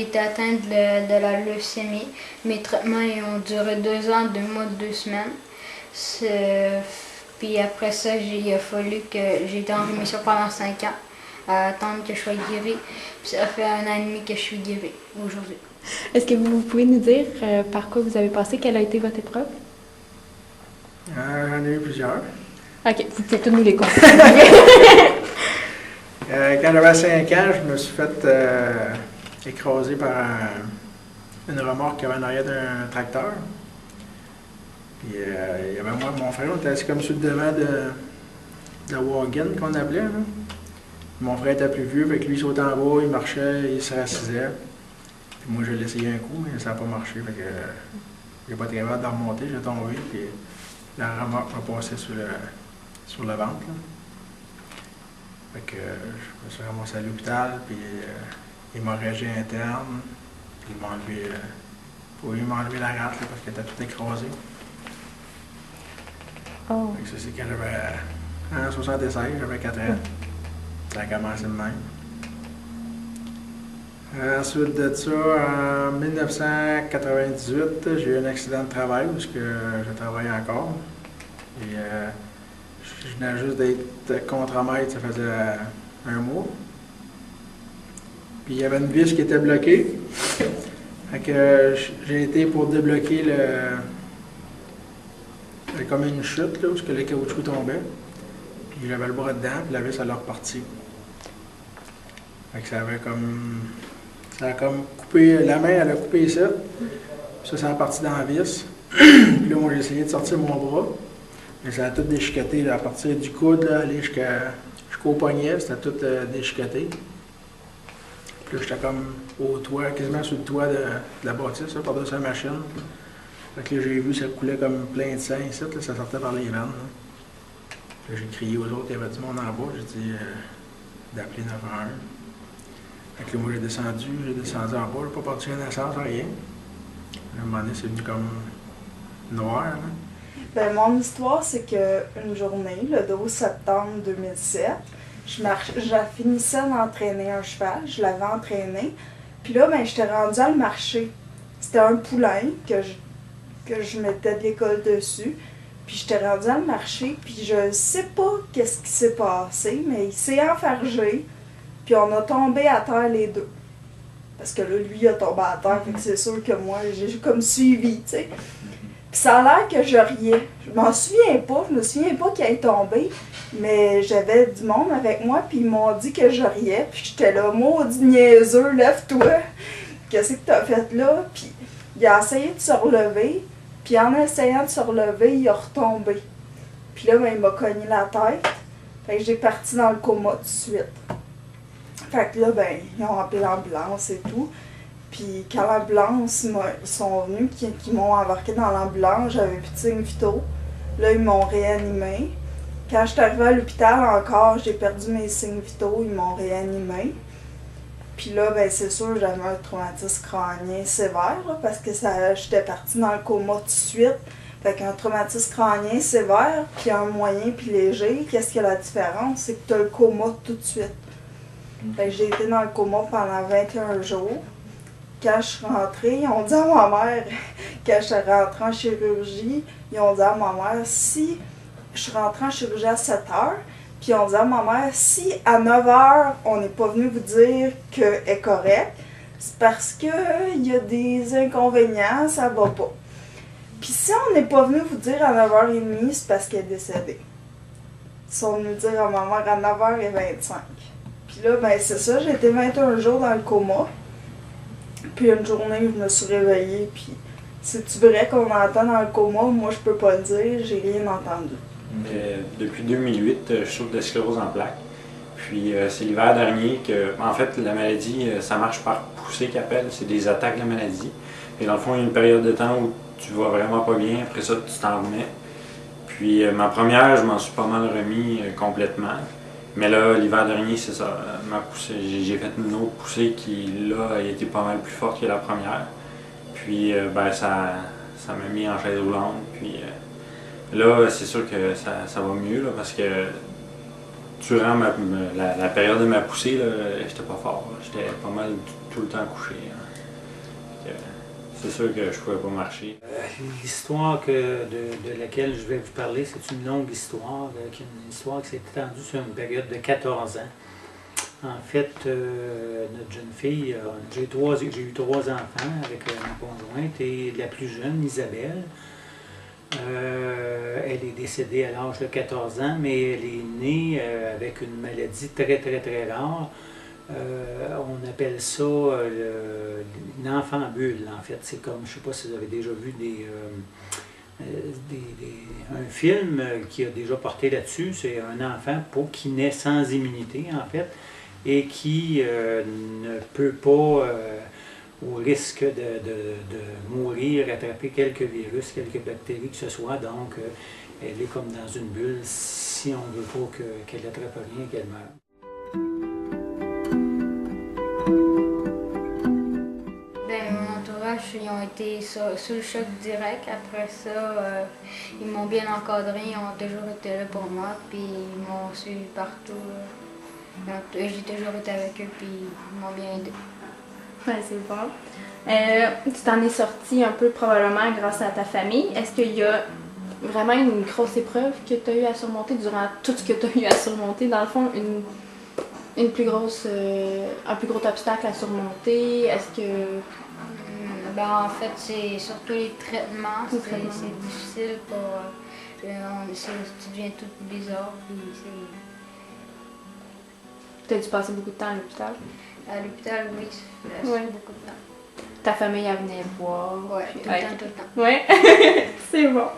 été atteinte de la leucémie. Mes traitements ils ont duré 2 ans, 2 mois, 2 semaines. Puis après ça, il a fallu que j'ai été en rémission pendant 5 ans, à attendre que je sois guérie. Puis ça fait 1 an et demi que je suis guérie aujourd'hui. Est-ce que vous pouvez nous dire par quoi vous avez passé? Quelle a été votre épreuve? J'en ai eu plusieurs. OK, vous pouvez tous nous les compter. Quand j'avais 5 ans, je me suis fait écraser par une remorque qui avait en arrière d'un tracteur. Puis il y avait moi et mon frère, on était assis comme sur le devant de la wagon qu'on appelait. Là. Mon frère était plus vieux, fait que lui il sautait en bas, il marchait, il se rassisait. Puis moi j'ai essayé un coup, mais ça n'a pas marché. Fait que j'ai pas été capable de remonter, j'ai tombé, puis la remorque m'a passé sur le ventre. Là. Fait que je me suis ramassé à l'hôpital, puis hémorragie interne, puis il m'a enlevé la rate là, parce qu'elle était toute écrasée. Oh. Fait que ça, c'est quand j'avais, en 76, j'avais 4 ans. Ça a commencé de même. Ensuite de ça, en 1998, j'ai eu un accident de travail parce que je travaillais encore. Et je venais juste d'être contre-maître, ça faisait 1 mois. Puis il y avait une vis qui était bloquée. Fait que j'ai été pour débloquer comme une chute, là, où le caoutchouc tombait. Puis j'avais le bras dedans, puis la vis, elle a reparti. Fait que ça a comme coupé, la main, elle a coupé ça. Puis ça a parti dans la vis. Puis là, moi, j'ai essayé de sortir mon bras. Mais ça a tout déchiqueté, là, à partir du coude, là, aller jusqu'au poignet, c'était tout déchiqueté. Puis là, j'étais comme au toit, quasiment sur le toit de la bâtisse, là, par-dessus la machine. Fait que là, j'ai vu, ça coulait comme plein de sang ici, là, ça sortait par les veines. Là, j'ai crié aux autres, il y avait du monde en bas, j'ai dit d'appeler 911. Fait que là, moi, j'ai descendu en bas, j'ai pas parti à naissance, rien. À un moment donné, c'est venu comme noir, là. Ben, mon histoire, c'est qu'une journée, le 12 septembre 2007, je finissais d'entraîner un cheval, je l'avais entraîné, puis là, ben, j'étais rendue à le marcher. C'était un poulain que je mettais de l'école dessus, puis j'étais rendue à le marcher, puis je sais pas qu'est-ce qui s'est passé, mais il s'est enfargé, puis on a tombé à terre les deux. Parce que là, lui, il a tombé à terre, fait que c'est sûr que moi, j'ai comme suivi, tu sais. Puis ça a l'air que je riais. Je me souviens pas qu'il ait tombé, mais j'avais du monde avec moi, puis ils m'ont dit que je riais, puis j'étais là, maudit niaiseux, lève-toi, qu'est-ce que t'as fait là? Puis il a essayé de se relever, puis en essayant de se relever, il a retombé. Puis là, ben, il m'a cogné la tête, fait que j'ai parti dans le coma tout de suite. Fait que là, ben, ils ont appelé l'ambulance et tout. Puis quand l'ambulance sont venus, qui m'ont embarqué dans l'ambulance, j'avais plus de signes vitaux. Là, ils m'ont réanimé. Quand je suis arrivée à l'hôpital encore, j'ai perdu mes signes vitaux, ils m'ont réanimé. Puis là, ben c'est sûr, j'avais un traumatisme crânien sévère, là, parce que j'étais partie dans le coma tout de suite. Fait qu'un traumatisme crânien sévère, puis un moyen puis léger, qu'est-ce qu'il y a la différence? C'est que tu as le coma tout de suite. Fait que j'ai été dans le coma pendant 21 jours. Quand je suis rentrée, ils ont dit à ma mère, quand je suis rentrée en chirurgie, ils ont dit à ma mère, si je suis rentrée en chirurgie à 7 heures, puis ils ont dit à ma mère, si à 9 heures, on n'est pas venu vous dire qu'elle est correcte, c'est parce qu'il y a des inconvénients, ça va pas. Puis si on n'est pas venu vous dire à 9h30, c'est parce qu'elle est décédée. Ils sont venus dire à ma mère à 9h25. Puis là, ben c'est ça, j'ai été 21 jours dans le coma. Puis une journée, je me suis réveillée, puis c'est-tu vrai qu'on entend dans le coma? Moi, je peux pas le dire, j'ai rien entendu. Depuis 2008, je souffre de sclérose en plaques. Puis c'est l'hiver dernier que, en fait, la maladie, ça marche par poussée qu'ils appellent, c'est des attaques de la maladie. Et dans le fond, il y a une période de temps où tu vas vraiment pas bien, après ça, tu t'en remets. Puis ma première, je m'en suis pas mal remis complètement. Mais là, l'hiver dernier, c'est ça, ma poussée, j'ai fait une autre poussée qui, là, a été pas mal plus forte que la première. Puis, ben, ça m'a mis en chaise roulante. Puis, là, c'est sûr que ça va mieux, là, parce que durant la période de ma poussée, j'étais pas fort. J'étais pas mal tout le temps couché. Hein. c'est sûr que je pouvais pas marcher. L'histoire de laquelle je vais vous parler, c'est une longue histoire, une histoire qui s'est étendue sur une période de 14 ans. En fait, notre jeune fille, j'ai eu 3 enfants avec ma conjointe et la plus jeune, Isabelle. Elle est décédée à l'âge de 14 ans, mais elle est née avec une maladie très, très, très rare. On appelle ça une enfant-bulle, en fait. C'est comme, je ne sais pas si vous avez déjà vu un film qui a déjà porté là-dessus. C'est un enfant qui naît sans immunité, en fait, et qui ne peut pas, au risque de mourir, attraper quelques virus, quelques bactéries que ce soit. Donc, elle est comme dans une bulle si on ne veut pas qu'elle n'attrape rien et qu'elle meure. Mon entourage, ils ont été sous le choc direct. Après ça, ils m'ont bien encadré, ils ont toujours été là pour moi, puis ils m'ont suivi partout. J'ai toujours été avec eux, puis ils m'ont bien aidé. Ouais, c'est bon. Tu t'en es sorti un peu probablement grâce à ta famille. Est-ce qu'il y a vraiment une grosse épreuve que tu as eu à surmonter durant tout ce que tu as eu à surmonter? Dans le fond, un plus gros obstacle à surmonter? Est-ce que... En fait, c'est surtout les traitements. C'est difficile pour... tu deviens tout bizarre. Tu as dû passer beaucoup de temps à l'hôpital? À l'hôpital, oui, Ouais. beaucoup de temps. Ta famille, elle venait voir? Oui, tout le temps. Ouais, c'est bon.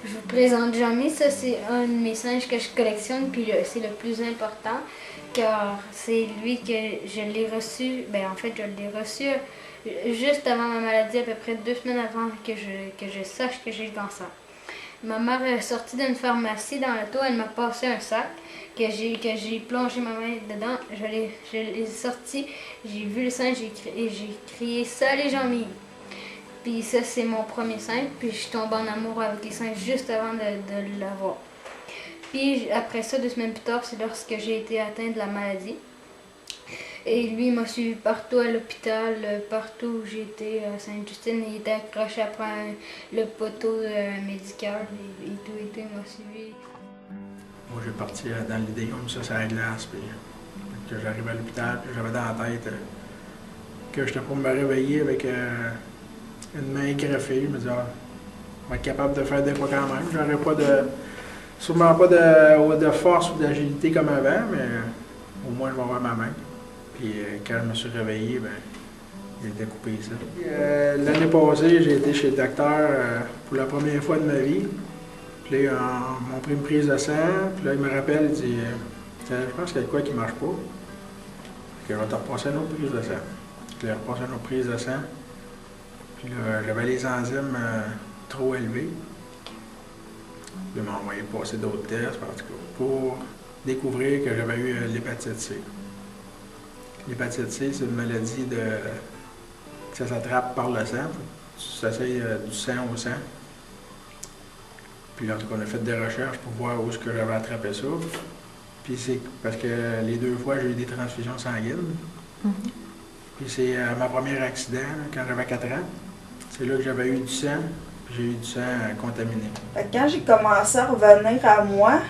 Je vous présente Jamie, ça c'est un de mes singes que je collectionne, puis c'est le plus important, car c'est lui que je l'ai reçu, en fait je l'ai reçu juste avant ma maladie, à peu près 2 semaines avant que je sache que j'ai le cancer. Ma mère est sortie d'une pharmacie dans l'auto, elle m'a passé un sac, que j'ai plongé ma main dedans, je l'ai sorti, j'ai vu le singe et j'ai crié « Salut Jamie !» Puis ça, c'est mon premier singe, puis je tombe en amour avec les singes juste avant de l'avoir. Puis après ça, 2 semaines plus tard, c'est lorsque j'ai été atteinte de la maladie. Et lui, il m'a suivi partout à l'hôpital, partout où j'étais à Sainte-Justine. Il était accroché après le poteau médical et tout, il m'a suivi. Moi, j'ai parti dans l'idée comme ça à la glace, puis que j'arrivais à l'hôpital, puis j'avais dans la tête que j'étais pour me réveiller avec une main greffée. Je me disais, on va être capable de faire des fois quand même. J'aurais pas sûrement pas de force ou d'agilité comme avant, mais au moins je vais avoir ma main. Puis quand je me suis réveillé, j'ai découpé ça. L'année passée, j'ai été chez le docteur pour la première fois de ma vie. Puis là, ils m'ont pris une prise de sang. Puis là, il me rappelle, il dit je pense qu'il y a de quoi qui ne marche pas. Puis je vais te repasser une autre prise de sang. Puis là, repassé une autre prise de sang. Puis là, j'avais les enzymes trop élevées. Puis ils m'ont envoyé passer d'autres tests, en tout cas, pour découvrir que j'avais eu l'hépatite C. L'hépatite C, c'est une maladie que ça s'attrape par le sang. Tu t'essayes du sang au sang. Puis en tout cas, on a fait des recherches pour voir où est-ce que j'avais attrapé ça. Puis c'est parce que les 2 fois, j'ai eu des transfusions sanguines. Puis c'est ma première accident, là, quand j'avais 4 ans. C'est là que j'avais eu du sang, puis j'ai eu du sang contaminé. Fait que quand j'ai commencé à revenir à moi,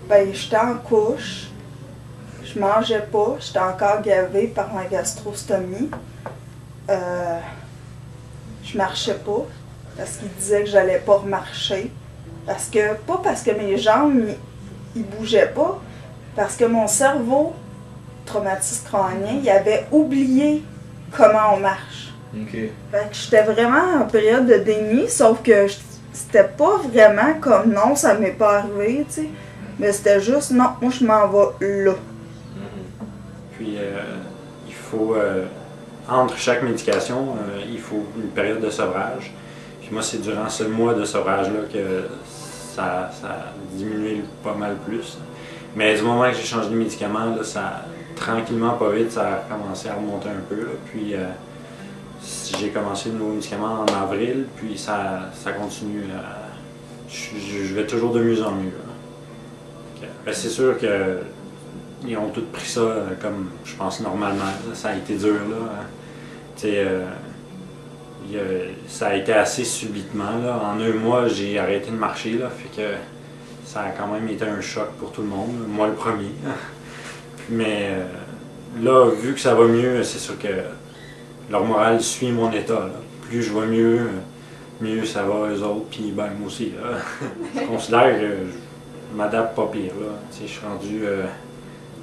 j'étais en couche. Je mangeais pas, j'étais encore gavée par ma gastrostomie. Je marchais pas, parce qu'ils disaient que j'allais pas remarcher. Pas parce que mes jambes, ils bougeaient pas, parce que mon cerveau, traumatisme crânien, il avait oublié comment on marche. Okay. Fait que j'étais vraiment en période de déni, sauf que c'était pas vraiment comme non, ça m'est pas arrivé, tu sais. Mais c'était juste non, moi je m'en vais là. Puis il faut, entre chaque médication, il faut une période de sevrage. Puis moi, c'est durant ce mois de sevrage-là que ça a diminué pas mal plus. Mais du moment que j'ai changé de médicament, là, ça, tranquillement, pas vite, ça a commencé à remonter un peu. Là. Puis j'ai commencé de nouveaux médicaments en avril, puis ça continue. Je vais toujours de mieux en mieux. C'est sûr qu'ils ont tous pris ça comme, je pense, normalement. Ça a été dur, là. ça a été assez subitement. Là. En 1 mois, j'ai arrêté de marcher. Là, fait que ça a quand même été un choc pour tout le monde. Moi, le premier. Mais là, vu que ça va mieux, c'est sûr que leur morale suit mon état. Là. Plus je vais mieux, mieux ça va eux autres, puis ben, moi aussi. Là. Je considère que je m'adapte pas pire. Là. Je suis rendu,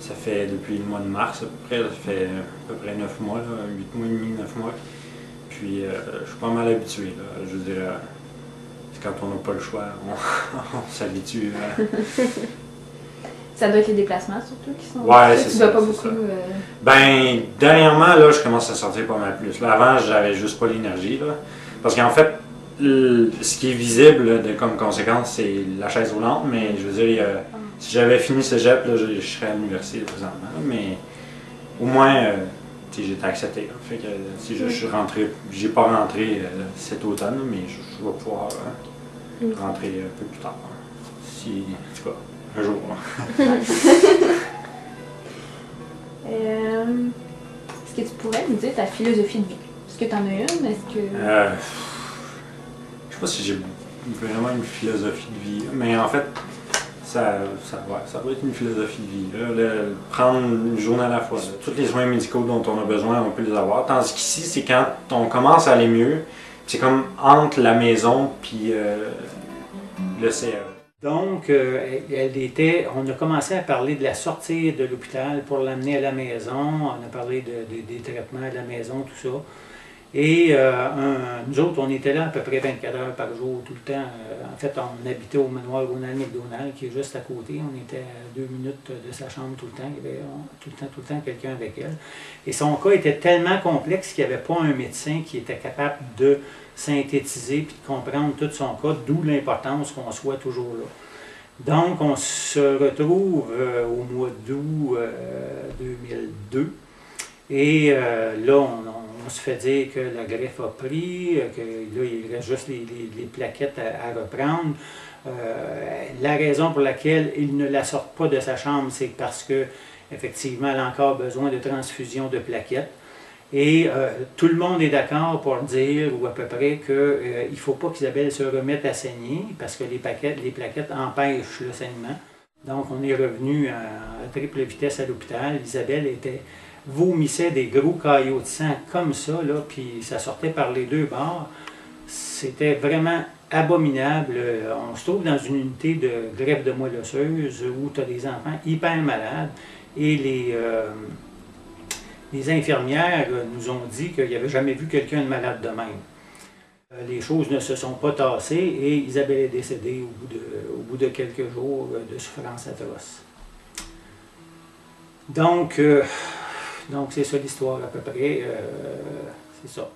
ça fait depuis le mois de mars à peu près, ça fait à peu près 9 mois, là, 8 mois et demi, 9 mois. Puis je suis pas mal habitué. Là. Je veux dire, quand on n'a pas le choix, on s'habitue. Ça doit être les déplacements surtout qui sont. Ouais, c'est ça. Tu dois pas beaucoup. Ben, dernièrement, là, je commence à sortir pas mal plus. Là, avant, j'avais juste pas l'énergie. Là. Parce qu'en fait, ce qui est visible là, comme conséquence, c'est la chaise roulante. Mais je veux dire, si j'avais fini cégep, là, je serais à l'université présentement. Là, mais au moins, j'étais accepté. Là. Fait que si je suis rentré, j'ai pas rentré cet automne, mais je vais pouvoir rentrer un peu plus tard. Si, en tout cas, un jour. Est-ce que tu pourrais nous dire ta philosophie de vie? Est-ce que tu en as une? Est-ce que... je sais pas si j'ai vraiment une philosophie de vie, mais en fait, ça doit être une philosophie de vie. Là. Prendre une journée à la fois. Là. Tous les soins médicaux dont on a besoin, on peut les avoir. Tandis qu'ici, c'est quand on commence à aller mieux, c'est comme entre la maison puis le CE. Donc, on a commencé à parler de la sortie de l'hôpital pour l'amener à la maison. On a parlé des traitements à la maison, tout ça. Et nous autres, on était là à peu près 24 heures par jour, tout le temps. En fait, on habitait au manoir Ronald McDonald, qui est juste à côté. On était à 2 minutes de sa chambre tout le temps. Il y avait tout le temps quelqu'un avec elle. Et son cas était tellement complexe qu'il n'y avait pas un médecin qui était capable de synthétiser et de comprendre tout son cas, d'où l'importance qu'on soit toujours là. Donc, on se retrouve au mois d'août 2002 et là, on se fait dire que la greffe a pris, que là, il reste juste les plaquettes à reprendre. La raison pour laquelle il ne la sort pas de sa chambre, c'est parce que effectivement, elle a encore besoin de transfusion de plaquettes. Et tout le monde est d'accord pour dire, ou à peu près, qu'il ne faut pas qu'Isabelle se remette à saigner parce que les plaquettes empêchent le saignement. Donc, on est revenu à triple vitesse à l'hôpital. Isabelle vomissait des gros caillots de sang comme ça, là, puis ça sortait par les 2 bords. C'était vraiment abominable. On se trouve dans une unité de greffe de moelle osseuse où tu as des enfants hyper malades et les infirmières nous ont dit qu'ils n'avaient jamais vu quelqu'un de malade de même. Les choses ne se sont pas tassées et Isabelle est décédée au bout de quelques jours de souffrance atroce. Donc c'est ça l'histoire à peu près. C'est ça.